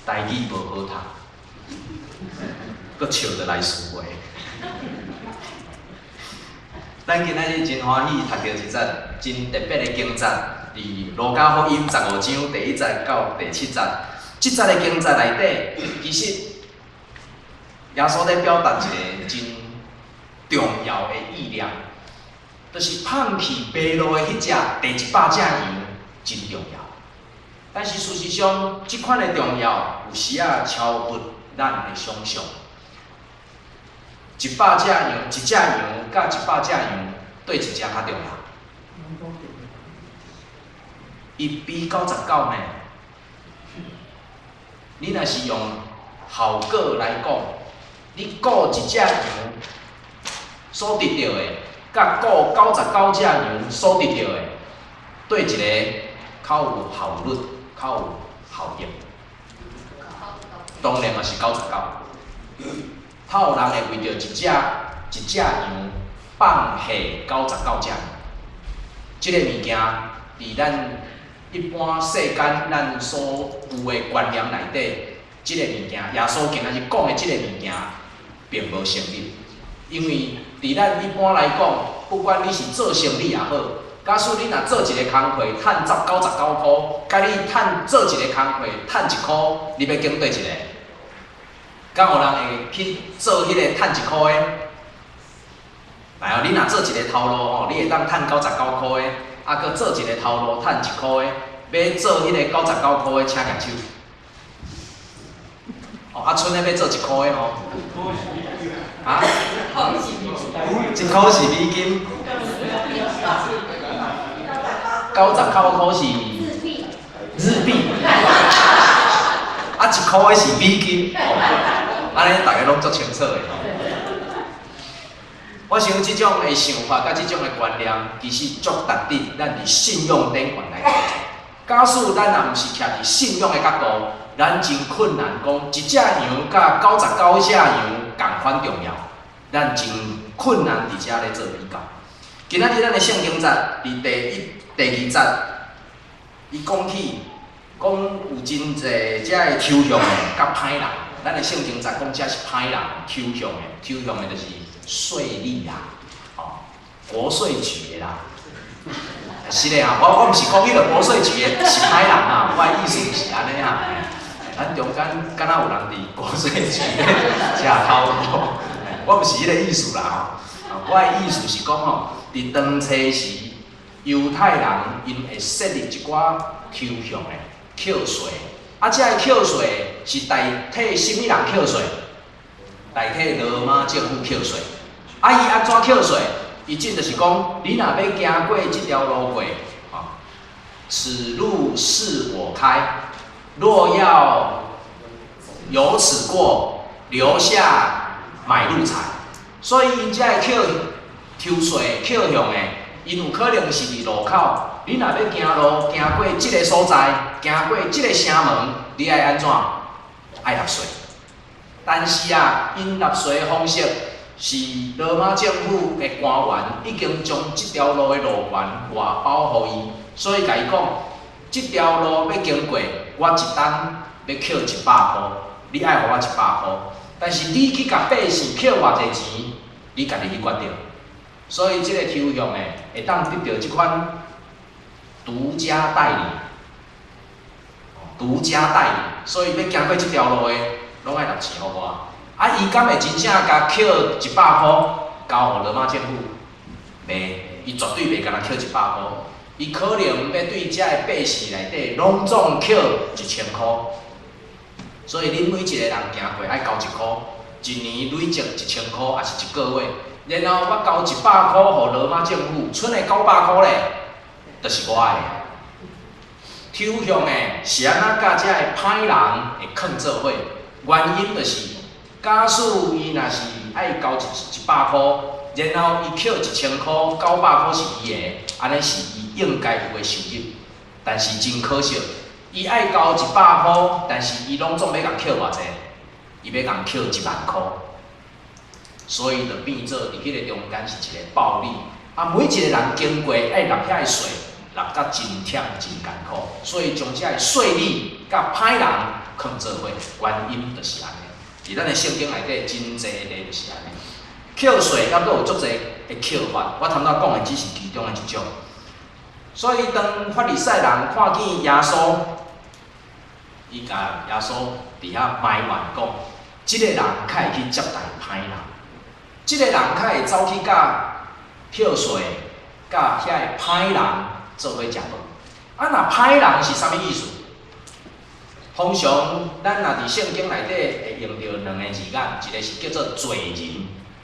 台语无好读，搁笑着来思维。咱今仔日真欢喜读到一则真特别的经节，伫路加福音15章第1节到第7节。这则的经节内底，其实耶稣在表达一个真重要的意念，就是放弃迷路的迄只第100只羊真重要。但是事实上，这款的重要有时啊超乎咱的想象。100只羊，一只羊甲100只羊，对一只较重要？伊比99呢？你若是用效果来讲，你顾一只羊所得到的，甲顾99只羊所得到的，对一个较有效率、较有效益？当然嘛是99。透有人会为着一只羊放下99只羊，即个物件伫咱一般世间咱所有的观念内底，即个物件耶稣今仔日讲的即个物件并无成立，因为伫咱一般来讲，不管你是做生意也好，假使你若做一个工课赚99箍，甲你做一个工课赚1箍，你要拣对一个？敢有人会去做迄个赚1箍的？来哦，你若做一个头路吼，你会当赚99箍的，啊，搁做一个头路赚1箍的，要做迄个99箍的，请举手。哦，啊，剩的要做1箍的吼。啊？1箍是美金，99箍是日币。啊，1箍的是美金。安尼大家拢足清楚的。我想即种的想法甲即种的观念，其实足值得咱伫信仰顶悬来做。假使咱若毋是徛伫信仰的角度，咱真困难讲一只羊甲99只羊共款重要，咱真困难伫遮咧做比较。今仔日咱的圣经节伫第2节，伊讲起讲有真侪遮的抽象的甲歹人。咱的圣经节讲遮是歹人抽象的就是税吏啦，哦，国税局的啦。是的啊，我毋是讲迄个国税局的是歹人啊，我的意思是安尼啊。咱中间敢若有人伫国税局食头路，我毋是迄个意思啦吼。我的意思是讲吼，伫当初时，犹太人因会设立一寡抽象的扣税。啊，这个扣税是代替甚物人扣税？代替罗马政府扣税。啊，伊安怎扣税？伊即就是讲，你若要行过即条路过，此路是我开，若要由此过，留下买路财。所以因遮个抽税扣向的，因有可能是伫路口。你若要行路，行过即个所在，行过即个城门，你爱安怎？爱纳税。但是啊，因纳税的方式是罗马政府的官员已经将即条路的路权外包互伊，所以甲伊讲，即条路要经过，我一单要扣100箍，你爱互我100箍。但是你去甲百姓扣偌济钱，你家己去决定。所以即个抽象的会当得到即款。独家代理，所以要行过即条路的，拢爱纳钱互我。啊，伊敢会真正甲扣100箍交互罗马政府？袂，伊绝对袂甲咱扣100箍。伊可能要对遮个百姓内底拢总扣1000箍。所以恁每一个人行过爱交1箍，一年累积1000箍，也是1个月。然后我交100箍互罗马政府，剩的900箍咧。就是我的，抽象的是安怎甲遮个歹人会囥做伙？原因就是，假使伊若是爱交100箍，然后伊扣1000箍，900箍是伊的，安尼是伊应该有的收入。但是真可惜，伊爱交100箍，但是伊拢总要共扣偌济？伊要共扣10000箍，所以就变做伫迄个中间是一个暴利。啊，每一个人经过爱纳遐个税。纳甲真忝真艰苦，所以将遮个税率甲歹人放做伙，原因就是安尼。伫咱的圣经内底真侪例就是安尼。扣税还佫有足侪的扣法，我头仔讲的只是其中的一种。所以当法利赛人看见耶稣，伊甲耶稣伫遐埋怨讲，即个人较会去接待歹人，即个人较会走去甲扣税、甲遐个歹人做伙食饭。啊，若歹人是啥物意思？通常咱若伫圣经内底会用到两个字眼，一个是叫做罪人，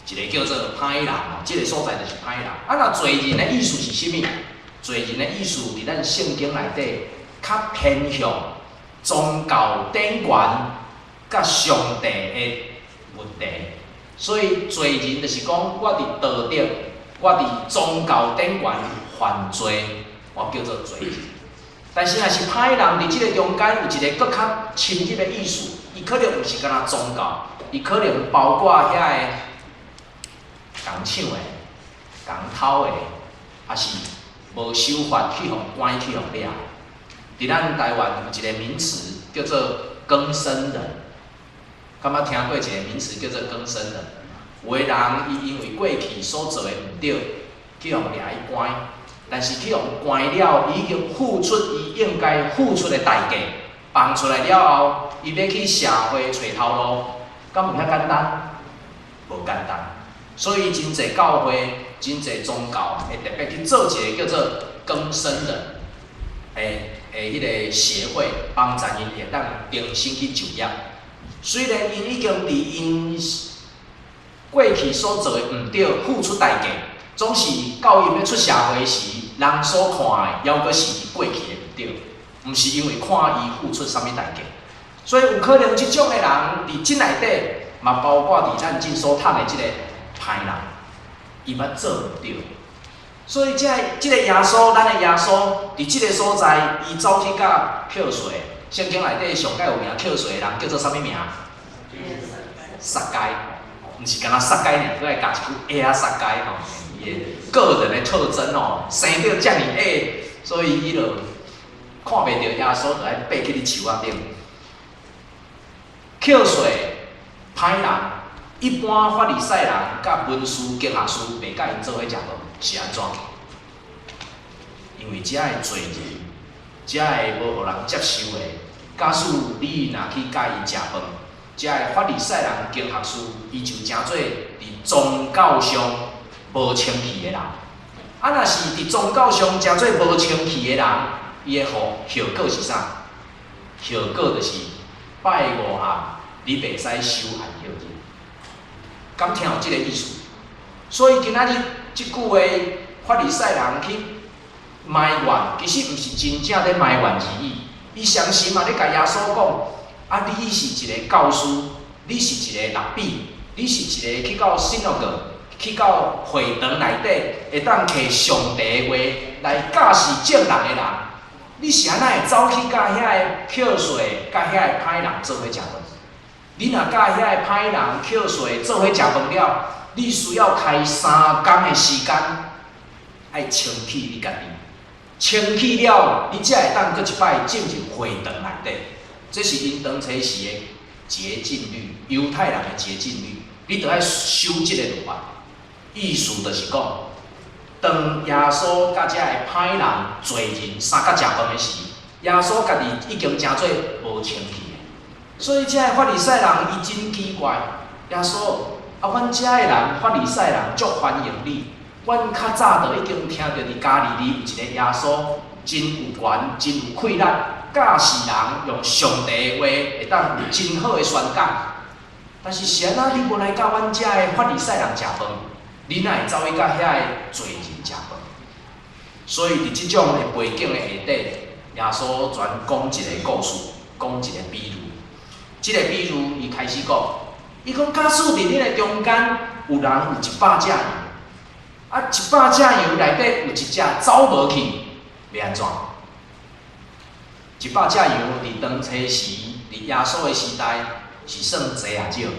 一个叫做歹人哦。即个所在就是歹人。啊，若罪人的意思是啥物？罪人的意思伫咱圣经内底较偏向宗教典源甲上帝的问题。所以罪人就是讲我伫道德、我伫宗教典源犯罪，我叫做罪人。但是若是歹人伫即个中间有一个搁较深入的意思，伊可能毋是干那宗教，伊可能包括遐个共抢的、共偷的，还是无守法去互关去互掠。伫咱台湾有一个名词叫做更生人，敢捌听过一个名词叫做更生人？有个人伊因为过去所做的毋对，去互掠伊关。但是去互关了，伊已经付出伊应该付出的代价，放出来了后，伊要去社会找头路，敢有遐简单？无简单。所以真侪教会、真侪宗教会特别去做一个叫做更生人迄个协会，帮助因会当重新去就业。虽然因已经伫因过去所做的毋对，付出代价。总是到伊要出社会时，人所看的，犹阁是伊过去的毋对，毋是因为看伊付出啥物代价。所以有可能即种的人伫即内底，嘛包括伫咱今所读的即个歹人，伊捌做毋对。所以即个耶稣，咱的耶稣伫即个所在，伊走去甲扣税。圣经内底上界有名扣税的人叫做啥物名？撒该，毋是干那撒该尔，佮爱加一句撒该吼。个人的特征哦，生到遮尔所以伊就看袂到耶稣，就爱爬去伫树仔顶。扣税歹人，一般法利赛人甲文士、经学士袂甲因做伙食饭，是安怎？因为遮个罪人，遮个无互人接受的，假使你若去甲伊食饭，遮个法利赛人、经学士，伊就诚做伫宗教上无清气的人，啊，若是伫宗教上诚做无清气的人，伊的后果是啥？后果就是拜五暗，你袂使守安息日。敢听有即个意思？所以今仔日即句话，法利赛人去埋怨，其实毋是真正咧埋怨而已。伊相信嘛，咧甲耶稣讲，啊，你是一个教师，你是一个rabbi，你是一个去到synagogue。去到会堂内底，会当摕上帝的话来教示正人的人，你是安那会走去甲遐个扣税、甲遐个歹人做伙食饭？你若甲遐个歹人扣税做伙食饭了，你需要开3工的时间，爱清气你家己，清气了，你才会当搁一摆进入会堂内底。这是因当初时的洁净律，犹太人的洁净律，你着爱守即个律法。意思就是讲，当耶稣甲遮个歹人、罪人三甲食饭的时，耶稣家己已经诚做无清气的。所以遮个法利赛人伊真奇怪，耶稣啊，阮遮个人法利赛人足欢迎你。阮较早就已经听到伫加利利有一个耶稣，真有权、真有气力，教示人用上帝的话会当有真好的宣讲。但是是安怎你无来甲阮遮个法利赛人食饭？你哪会走去甲遐个罪人食饭？所以伫即种的背景的下底，耶稣全讲一个故事，讲一个比喻。即个比喻伊开始讲，伊讲假使伫恁的中间有人有100只羊，啊100只羊内底有一只走无去，要安怎？100只羊伫当初时，伫耶稣的时代是算济也少。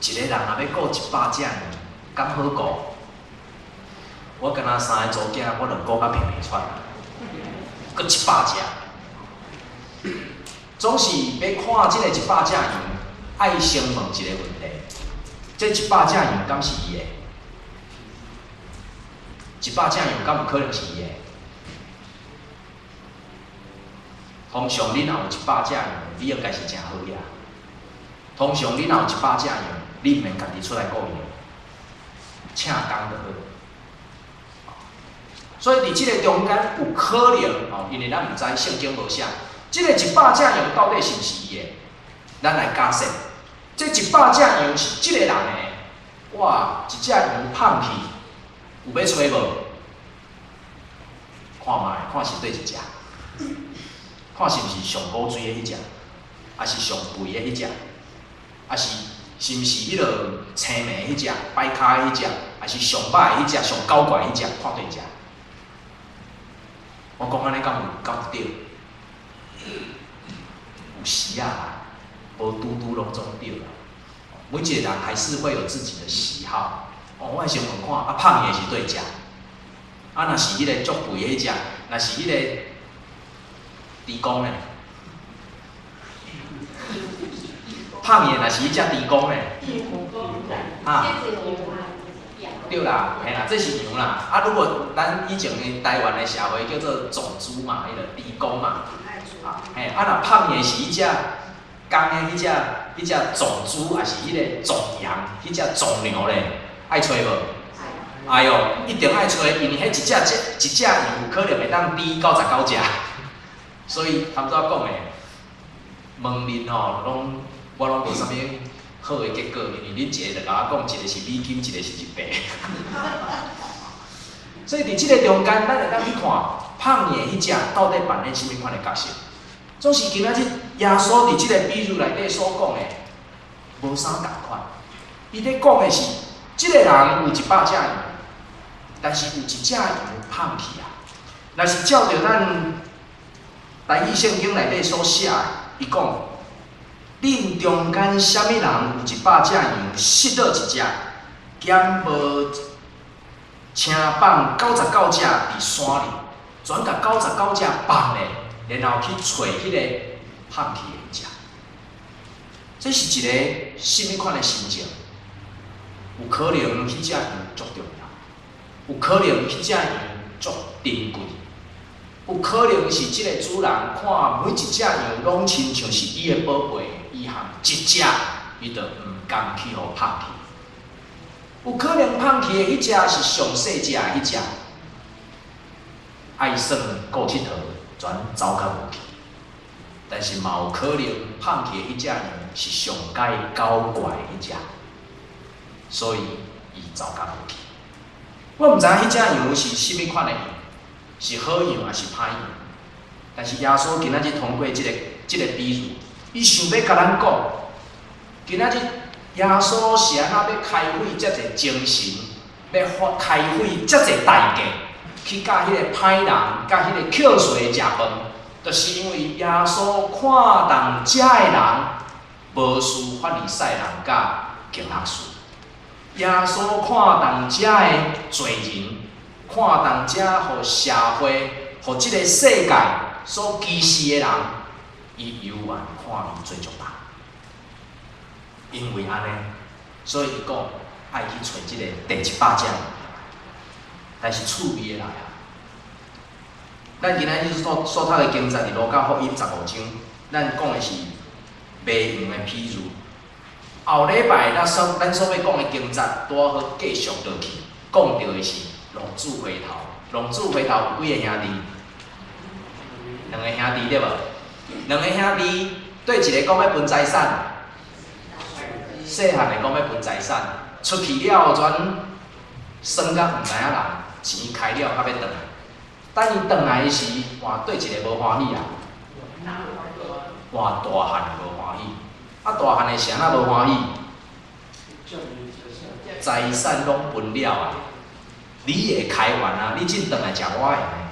一个人若要顾100只羊，敢好顾？我敢若3个祖囝，我著顾甲骗袂出。搁100只，总是要看即个100只羊，爱先问一个问题：这100只羊敢是伊的？100只羊敢有可能是伊的？通常你若有100只羊，你应该是真好呀。通常你若有100只羊，你毋免家己出来顾伊，请工就好。所以伫即个中间有可能哦，因为咱毋知圣经无写，即个100只羊到底是毋是伊的？咱来假设，这100只羊是即个人的，哇，一只羊放去，有要找无？看卖，看是对一只，看是毋是上古锥的迄只，还是上肥的迄只，还是是毋是迄落青眉迄只、摆骹的迄只，还是上歹的迄只、上高怪迄只，看对只。我讲安尼敢有对？有时啊，无拄拄拢总对啦。每一个人还是会有自己的喜好。哦，我先问看，啊胖的是对只，啊若是迄个足肥的迄只，若是迄个猪公呢？胖的若是迄只猪公呢？啊。对啦，嘿啦，这是牛啦。啊，如果咱以前的台湾的社会叫做种猪嘛，迄个猪公嘛，啊，嘿，啊若胖的是迄只公的迄只种猪，还是迄个种羊，迄只种牛咧，爱找无？哎哟，一定爱找，因为迄一只羊可能会当猪99只，所以他们都要讲诶，问面吼，我拢无啥物好的结果，因为恁一个就甲我讲，一个是美金，一个是日币。所以伫即个中间，咱会当去看胖的迄只到底扮演什么款的角色。总是今仔日耶稣伫即个比喻内底所讲的，无啥共款。伊咧讲的是，即个人有100只羊，但是有一只羊胖去啊。若是照着咱台语圣经内底所写的，伊讲。恁中间啥物人有100只羊，失落一只，减无请放99只伫山里，全甲99只放咧，然后去找迄个放去的只。这是一个什物款的心情？有可能迄只羊足重要，有可能迄只羊足珍贵，有可能是即个主人看每一只羊拢亲像是伊的宝贝。伊含一只，伊就毋甘去互放弃。有可能放弃的迄只是上细只的迄只，爱耍顾佚佗，全走甲无去。但是嘛有可能放弃的迄只羊是上界高怪的迄只，所以伊走甲无去。我毋知迄只羊是甚物款的羊，是好羊还是歹羊？但是耶稣今仔日通过即个比喻。伊想要甲咱讲，今仔日耶稣是安怎要开会遮侪精神，要开会遮侪代价，去甲迄个歹人、甲迄个捡税食饭，就是因为耶稣看重遮的人，无输法利赛人甲经学士。耶稣看重遮的罪人，看重遮互社会、互即个世界所歧视的人。伊犹原看伊做足重，因为安尼，所以伊讲爱去找即个第100只。但是趣味的来啊，咱今仔日所读的经节伫路加福音15章，咱讲的是卖羊的譬喻。后礼拜咱所要讲的经节，拄好继续落去，讲到的是浪子回头。浪子回头有几个兄弟？2个兄弟对无？2个兄弟对一个讲要分财产，细汉的讲要分财产，出去了全算甲毋知影人，钱开了较要转来。等伊转来时，换对一个无欢喜啊，换大汉的无欢喜。啊，大汉的是安怎无欢喜？财产拢分了啊，你会开完啊，你真转来食我的呢。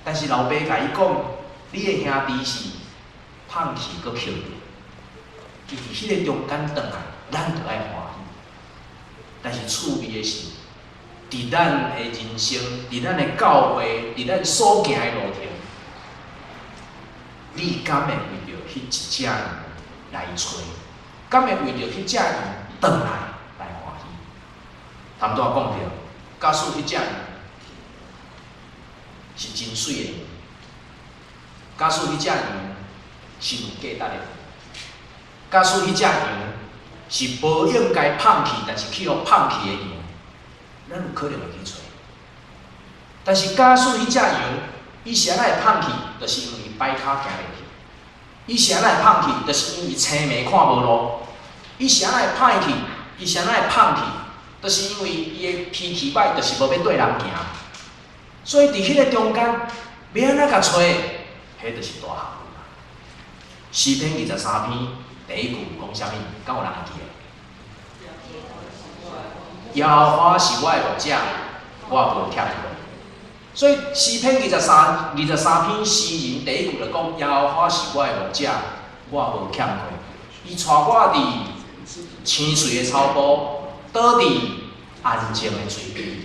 但是老爸甲伊讲。你的兄弟是放弃搁捡着，伊伫迄个中间转来，咱着爱欢喜。但是趣味的是，伫咱的人生，伫咱的教会，伫咱所行的路程，你敢会为着迄一只羊来找？敢会为着迄只羊倒来欢喜？谈拄仔讲着，假使迄只羊是真水的羊，假使迄只羊是有价值的，假使迄只羊是无应该放弃，但是去互放弃的羊，咱有可能会去找。但是假使迄只羊，伊是安怎会放弃，就是因为伊摆骹行袂去；伊是安怎会放弃，就是因为青眉看无路；伊是安怎会放弃，伊是安怎会放弃，就是因为伊的脾气歹，就是无要对人行。所以伫迄个中间，要安怎甲找，迄就是大学问。诗篇23篇第一句讲啥物？敢有人会记个？耶和华是我的牧者，我无欠缺。所以诗篇23篇诗人第一句就讲：耶和华是我的牧者，我无欠缺。伊带我伫青翠的草坡，倒伫安静的水边。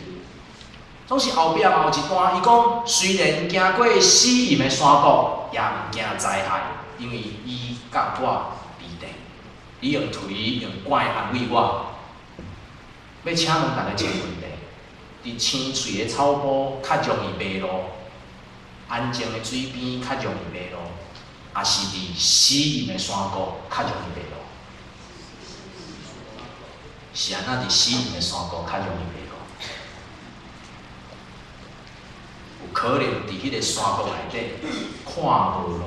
总是后壁嘛有一段，伊讲：虽然行过死荫的山谷，也毋惊灾害，因为伊甲我伫地。伊用腿用拐安慰我。要请问大家一个问题：伫青翠的草坡较容易迷路，安静的水边较容易迷路，还是伫死荫的山谷较容易迷路？是安那伫死荫的山谷较容易迷路？有可能伫迄个山谷内底看无路。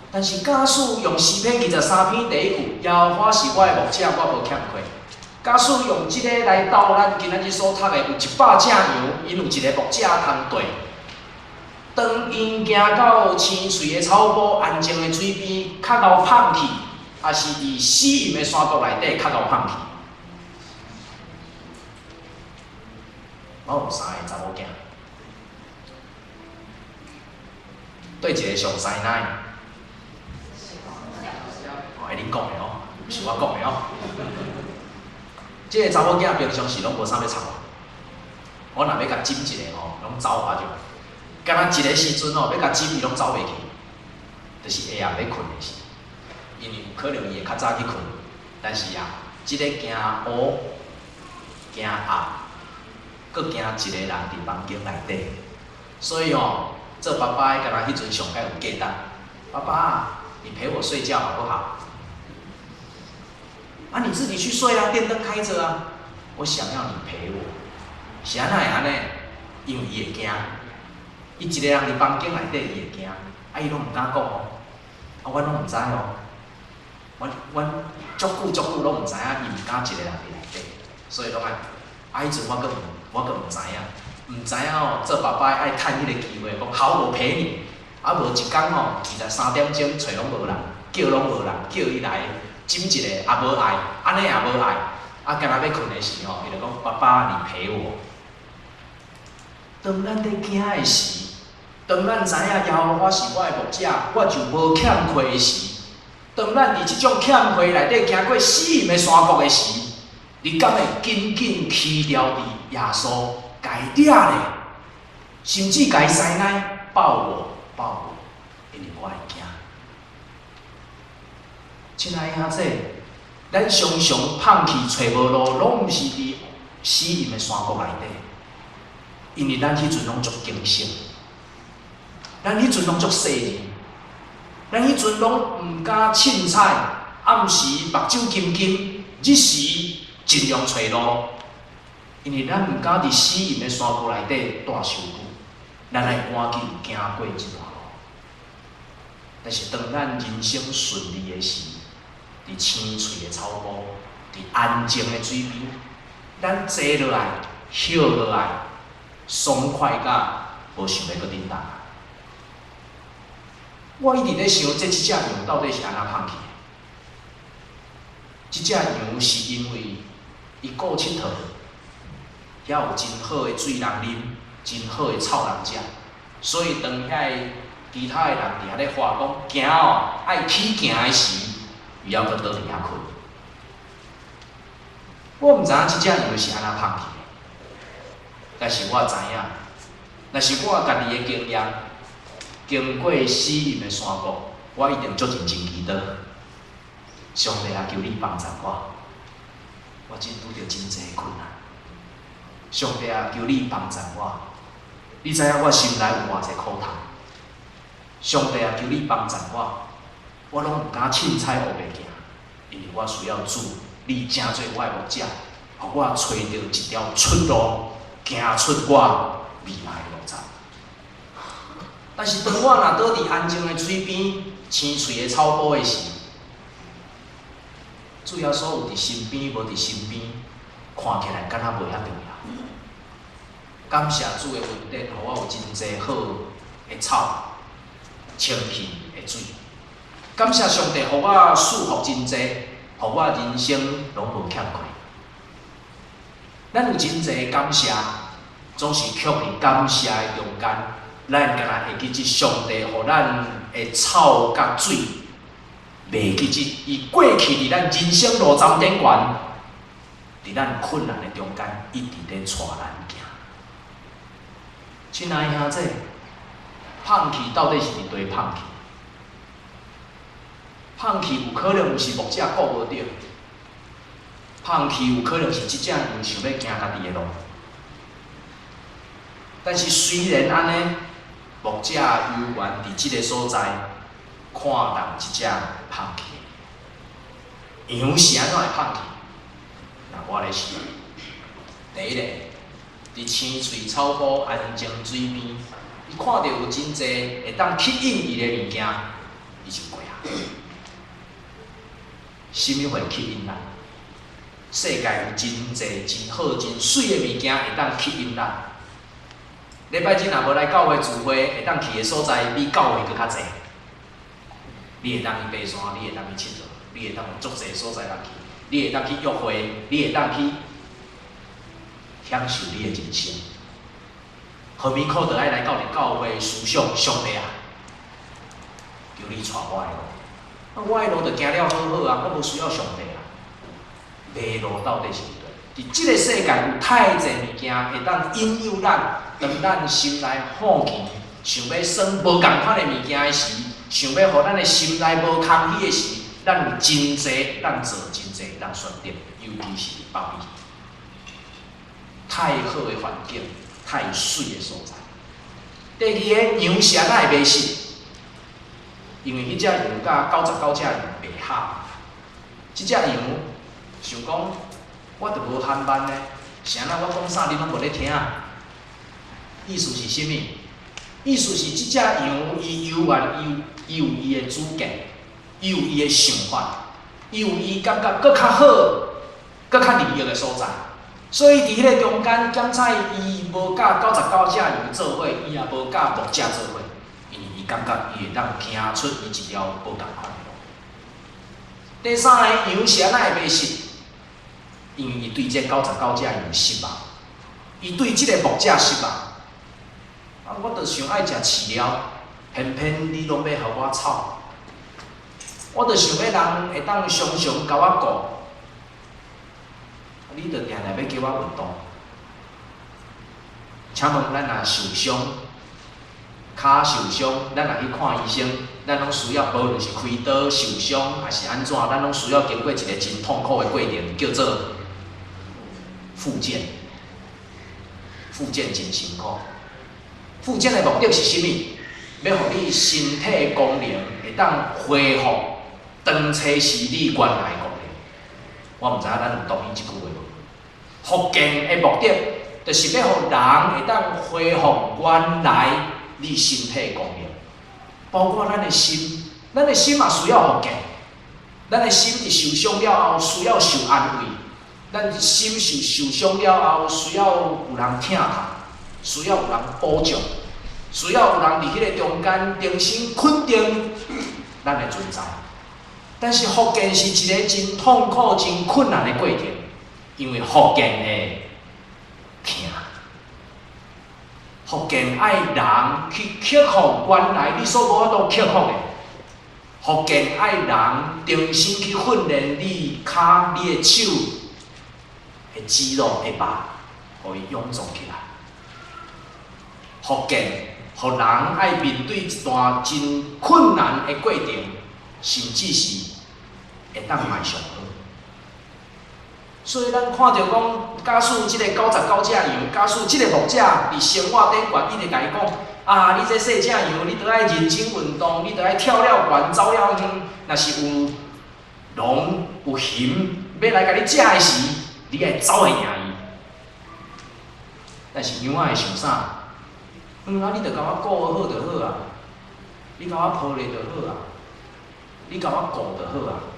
但是假使用诗篇23篇第一句：耶和华是我的牧者，我无欠缺。假使用即个来斗咱今仔日所读的，有100只羊，因有一个牧者通对。当因行到青翠的草坡、安静的水边，较够放弃，还是伫死荫的山谷内底较够放弃？我有3个查某囝，对一个上师奶。哦，迄恁讲的哦，毋是我讲的哦。即个查某囝平常时拢无啥要插我若要甲斟一个吼，拢走下就。敢若一个时阵吼，要甲斟伊拢走袂去，就是下暗要困的时，因为有可能伊会较早去困，但是啊，即个惊乌、惊暗，搁惊一个人伫房间内底，所以哦，做爸爸的敢若迄阵上该有价值。爸爸，你陪我睡觉好不好？啊，你自己去睡啊，电灯开着啊。我想要你陪我。是安怎会安尼？因为伊会惊，伊一个人伫房间内底，伊会惊，啊，伊拢毋敢讲哦，啊，阮拢毋知哦，阮足久拢毋知影，伊毋敢一个人伫内底，所以拢爱，迄阵我阁毋知影，毋知影哦，做爸爸爱趁迄个机会，讲好我陪你，啊无一工吼，23点钟找拢无人，叫拢无人，叫伊来。斟一个也无爱，安尼也无爱，啊，干若要困的时候，伊就讲爸爸，你陪我。当咱伫惊的时，当咱知影耶和华是我的牧者，我就无欠缺的时，当咱伫即种欠缺内底行过死荫的山谷的时，你敢会紧紧去掉伫耶稣该抓咧，甚至该师奶抱我，因为我会惊。亲爱兄弟，咱常常放弃找无路，拢毋是伫死荫的山谷内底，因为咱迄阵拢足惊醒，咱迄阵拢足细腻，咱迄阵拢毋敢凊彩，暗时目睭金金，日时尽量找路，因为咱毋敢伫死荫的山谷内底待伤久，咱会赶紧行过一段路。但是当咱人生顺利的时，伫青翠的草坡，伫安静的水边，咱坐落来、歇落来，爽快甲无想要搁顶当。我一直咧想，这只羊到底是安怎放弃的？这只羊是因为伊顾佚佗，遐有真好的水通啉，真好的草通食，所以当遐其他的人伫遐咧话讲行哦，爱起行的时，伊还搁倒伫遐困。我毋知影即只羊是安怎放去的，但是我知影，若是我家己的经验，经过死荫的山谷，我一定足认真祈祷。上帝啊，求你帮助我，我真拄着真侪困难。上帝啊，求你帮助我，你知影我心内有偌济苦痛。上帝啊，求你帮助我，我拢毋敢凊彩黑白行，因为我需要主，你正做我的牧者，互我找到一条出路，行出我未来的路途。但是当我若倒伫安静的水边，青翠的草坡的时，主要所有伫身边，无伫身边，看起来敢若袂遐重要。感谢主的恩典，互我有真侪好的草、清气的水。感谢上帝，互我束缚真侪，互我人生拢无欠亏。咱有真侪感谢，总是缺伫感谢的中间。咱敢若会记即上帝，互咱的草甲水，袂记即伊过去伫咱人生路站顶悬，伫咱困难的中间，一直咧带咱行。亲爱的兄弟，放弃到底是伫对放弃？放弃有可能毋是牧者顾无着，放弃有可能是即只羊想要行家己的路。但是虽然安尼，牧者犹原伫即个所在看重即只放弃。羊是安怎会放弃？那我来想，第一个，伫青翠草坡安静水边，伊看到有真侪会当吸引伊的物件，伊就过啊。什么会吸引咱？世界有真侪真好真水的物件会当吸引咱。礼拜日若无来教会聚会，会当去的所在比教会搁较济。你会当去爬山，你会当去佚佗，你会当有足济所在当去，你会当去约会，你会当去享受你的人生。何必靠着爱来到你教会思想上帝啊？求你带我的路，我的路就行了好好啊，我无需要上帝啊。迷路到底是毋对？伫即个世界有太侪物件会当引诱咱。当咱心内好奇，想要耍无共款的物件的时，想要互咱的心内无空虚的时，咱有真侪咱做真侪咱选择，尤其是北美，太好的环境，太水的所在。第二个，羊是安怎会迷失？因为迄只羊甲99只羊袂合，即只羊想讲，我着无喊慢呢，是安怎我讲啥你拢无咧听？意思是甚物？意思是即只羊，伊犹原伊有伊的主见，伊有伊的想法，伊有伊感觉搁较好、搁较利益的所在。所以伫迄个中间，检采伊无甲99只羊做伙，伊也无甲牧者做伙，因为伊感觉伊会当行出伊一条无共款的路。第三个，羊是安怎会迷失？因为伊对这99只羊失望，伊对即个牧者失望。我着想爱食饲料，偏偏你拢要互我草。我着想要人会当常常甲我顾，你着定定要叫我运动。请问咱若受伤，骹受伤，咱若去看医生，咱拢需要，无论是开刀受伤，还是安怎，咱拢需要经过一个真痛苦的过程，叫做复健。复健真辛苦。复健的目的是甚物？要互你身体功能会当恢复，当初是你原来功能。我毋知影咱有同意即句话无？复健的目的，就是要互人会当恢复原来你身体功能，包括咱的心，咱的心嘛需要复健。咱的心伫受伤了后需要受安慰，咱的心受伤了后需要有人疼他。需要有人补助，需要有人伫迄个中间重新肯定咱的存在。但是复健是一个真痛苦、真困难的过程，因为复健会疼。复健爱人去克服原来你所无法度克服的，复健爱人重新去训练你骹、你的手，肌肉、的肉，互伊臃肿起来。福建，互人爱面对一段真困难的过程，甚至是会当迈上好。所以咱看到讲，假使即个99只羊，假使即个牧者伫生活顶悬，伊就甲伊讲：啊，你这细只羊，你着爱认真运动，你着爱跳了悬，走了远。若是有龙有熊要来甲你食的时，你爱走会赢伊。但是羊仔会想啥？啊，你着甲我顾好就好啊，你甲我抱咧就好啊，你甲我顾就好啊。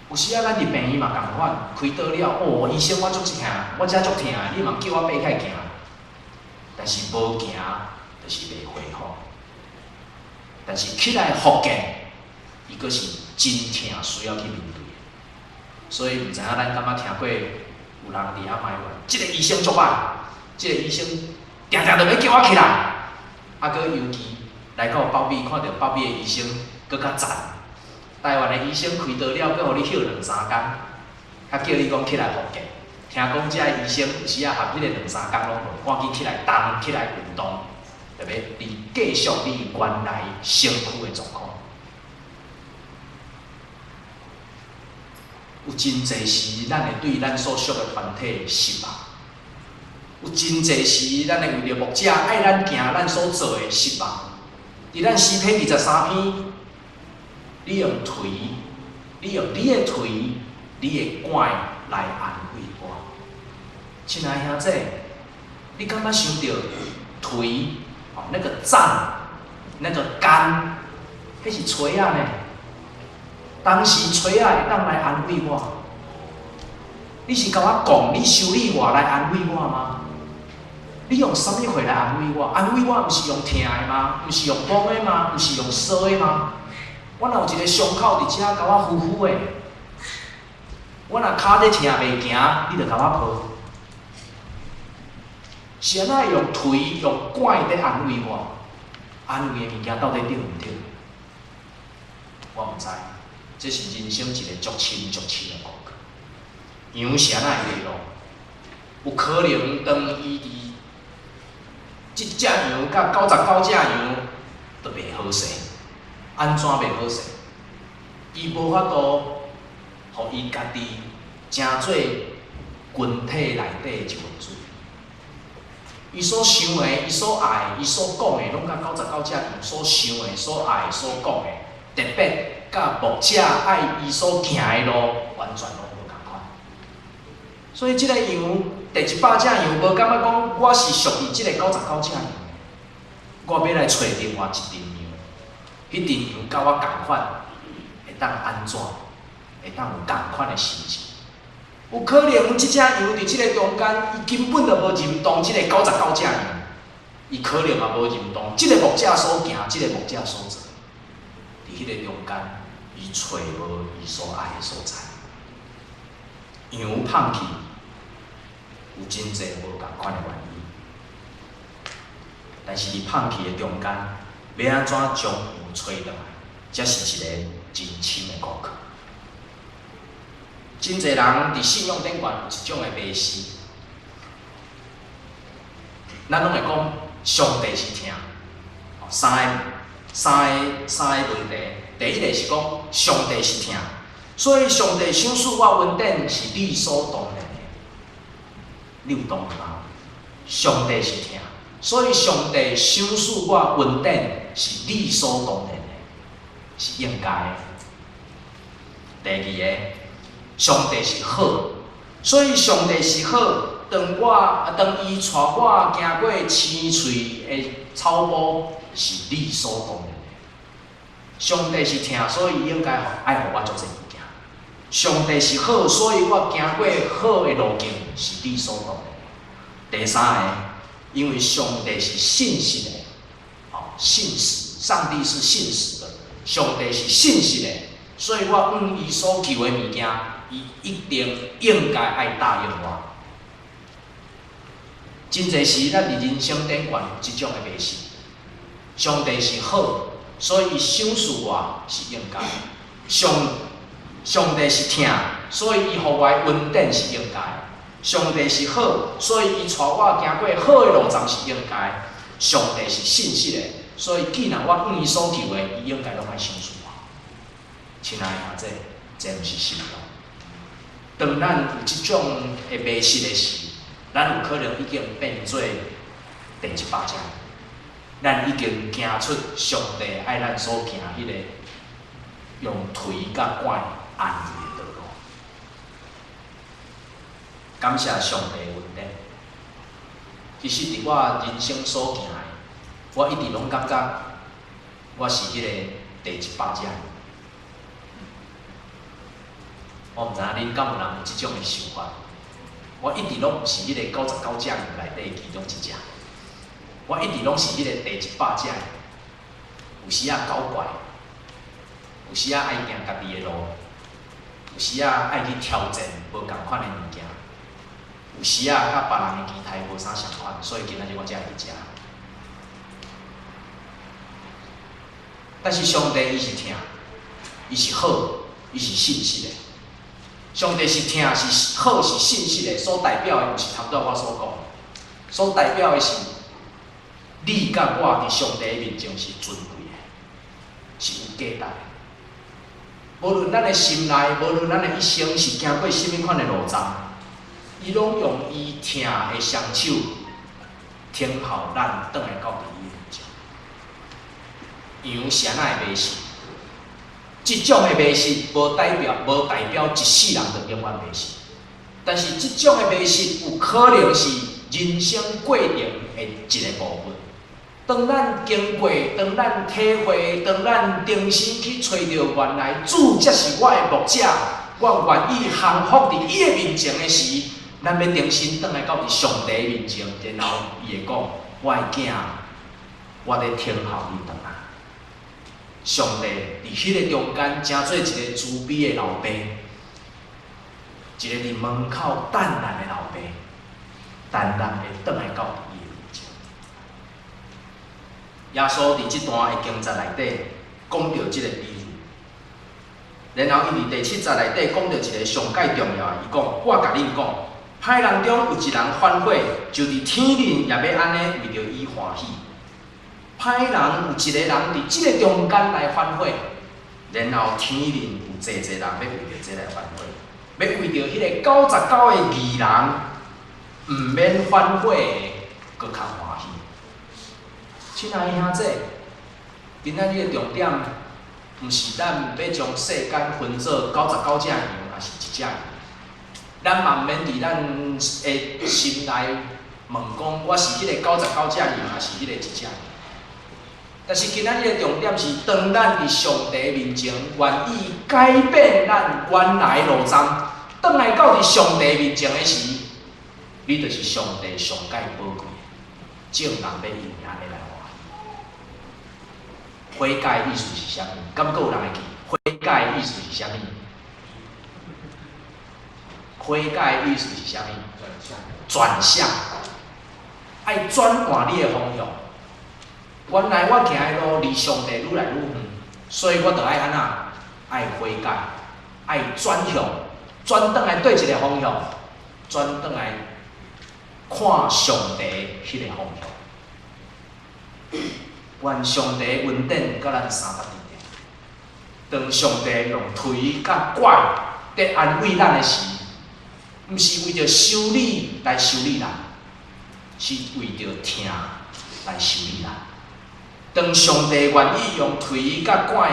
有时啊，咱伫病院嘛共款，开刀了，哦，医生我足痛，我遮足痛，你嘛叫我爬起来行，但是无行，就是袂恢复。但是起来复健，伊阁是真痛，需要去面对。所以毋知影咱敢捌听过有人伫遐埋怨，即个医生足歹，即个医生定定就要叫我起来，啊，阁尤其来到北美，看到北美的医生阁较赞。台湾的医生开刀了，阁互你休2、3天，较叫你讲起来复健。听讲遮医生有时啊，合迄个2、3天拢无，赶紧起来动，起来运动，特别你继续你原来身躯的状况。有真侪时，咱会对咱所属的团体失望；有真侪时，咱会为着牧者爱咱行咱所做的失望。伫咱诗篇23篇。你用腿，你用你的腿，你的拐来安慰我。亲爱兄弟，你敢捌想到腿哦，那个脏，那个肝，迄是锤啊呢？当时锤啊会当来安慰我。你是甲我讲，你修理我来安慰我吗？你用什么话来安慰我？安慰我，毋是用疼的吗？毋是用摸的吗？毋是用烧的吗？我若有一个伤口伫遮，甲我敷敷的；我若骹咧疼袂行，你着甲我抱。是安怎用腿、用拐咧安慰我？安慰的物件到底对毋对？我毋知，这是人生一个足深的课。羊是安怎会落？有可能当伊伫即只羊甲99只羊，都袂好势。安怎袂好势？伊无法度，互伊家己成做群体内底一份子。伊所想的、伊所爱的、伊所讲的，拢甲99只羊所想的、所爱的、所讲的，特别甲牧者爱伊所行的路，完全拢无共款。所以即个羊，第100只羊，无感觉讲我是属于即个99只羊，我要来找另外一阵羊。迄阵羊甲我共款，会当安怎？会当有共款的心情？有可能即只羊伫即个中间，伊根本就无认同即个99只羊，伊可能也无认同即个牧者所行，即个牧者所做。伫迄个中间，伊找无伊所爱的所在。羊放弃，有真侪无共款的原因，但是伊放弃的中间，要安怎将羊找倒来？这是一个真深的功课。真侪人伫信仰顶悬有一种的迷思，咱拢会讲上帝是听，三个问题。第一个是讲上帝是听，所以上帝赏赐我稳定是理所当然的。你有懂吗？上帝是听，所以上帝赏赐我稳定是理所当然的，是应该的。第二个，上帝是好，所以上帝是好。当伊带我行过青翠的草坡，是理所当然的。上帝是听，所以应该爱互我做这物件。上帝是好，所以我行过好的路径是理所当然的。第三个，因为上帝是信实的，信实，上帝是信实的，上帝是信实的，所以我伊所求的物件，伊一定应该爱答应我。真侪时，咱伫人生顶悬有即种的迷信，上帝是好。所以伊赏赐我是应该，上上帝是疼，所以伊互我稳定是应该；上帝是好，所以伊带我行过好的路站是应该；上帝是信实的，所以既然我按伊所求的，伊应该拢爱相信我。亲爱的兄弟，这毋是信仰。当咱有即种的迷失的时，咱有可能已经变做第一百只，咱已经行出上帝爱咱所行迄个用推甲拐安逸的道路。感谢上帝的恩典。其实伫我人生所行的，我一直拢感觉我是迄个第100只。我毋知影恁敢有人有即种的想法？我一直拢毋是迄个99只内底其中一只，我一直拢是迄个第100只。有时啊搞怪，有时啊爱行家己的路，有时啊爱去挑战无共款的物件，有时啊甲别人的期待无啥相款，所以今仔日我才会去食。但是上帝伊是疼，伊是好，伊是信实的。上帝是疼，是好，是信实的，所代表的毋是头拄我所讲，所代表的是你甲我伫上帝面前是尊贵的，是有价值的。无论咱的心内，无论咱的一生是行过甚物款的路站，伊拢用伊疼的双手挺好咱转来到伊面前。羊是安那会迷失？即种的迷失无代表一世人就永远迷失，但是即种的迷失有可能是人生过程的一个部分。当咱经过，当咱体会，当咱重新去找到原来主才是我的牧者，我愿意降服伫伊的面前的时，咱要重新转来到伫上帝面前，然后伊会讲：我的囝，我咧听候你转来。上帝伫迄个中间，诚做一个慈悲的老爸，一个伫门口等咱的老爸，等咱会转来到伊的面前。耶稣伫即段的经节内底讲到即个比喻，然后伊伫第7节内底讲到一个上界重要的，伊讲：我甲恁讲，歹人中有一人反悔，就伫天面也要安尼为着伊欢喜。歹人有一个人伫即个中间来反悔，然后天面有济人要为着这来反悔，要为着迄个99个义人毋免反悔的，佫较欢喜。亲爱的兄弟，今仔日的重点，毋是咱要将世间分做99只羊，还是1只羊。咱嘛毋免伫咱的心内问讲，我是迄个99只羊，还是迄个1只羊？但是今仔日的重点是，当咱伫上帝面前愿意改变咱原来的路站，转来到伫上帝面前的时，你就是上帝上界宝贵的，众人要因安尼来欢喜。悔改意思是啥物？敢佫有人会记？悔改意思是啥物？悔改意思是啥物？转向，爱转换你的方向。原来我行的路离上帝愈来愈远，所以我着爱安怎？爱悔改，爱转向，转转来对一个方向，转转来看上帝迄个方向。愿上帝恩典甲咱三百年。当上帝用推甲拐在安慰咱的时，毋是为着修理来修理咱，是为着听来修理咱。当上帝愿意用推甲拐，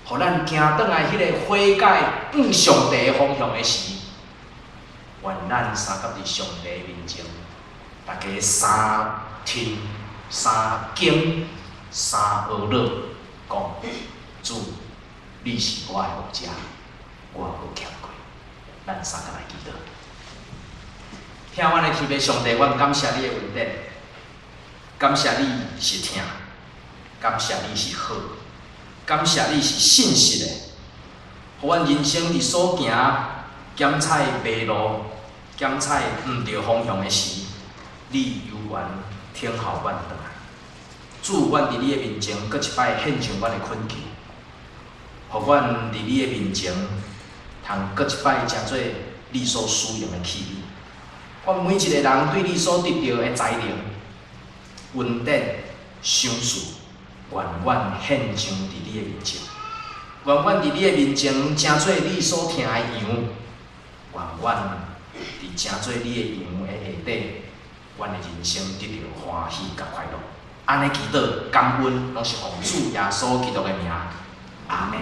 互咱行转来迄个悔改向上帝的方向的时，愿咱三甲伫上帝面前，大家三听、三敬、三学乐，讲主，你是我的牧者，我无欠过。咱三甲来祈祷。听阮的天父上帝，阮感谢你的恩典，感谢你是听。感谢你是好，感谢你是信实的，互阮人生伫所行检采迷路、检采毋对方向的时，你有缘听候阮倒来。主，阮伫你的面前，搁一摆献上阮的困求，互阮伫你的面前通搁一摆真做你所需用的器皿。我每一个人对你所得到的才能、恩典、赏赐，远远献上伫你的面前，远远伫你的面前，真做你所听的羊，远远伫真做你的羊的下底，阮的人生得到欢喜甲快乐。安尼祈祷、感恩，拢是奉主耶稣基督的名，阿门。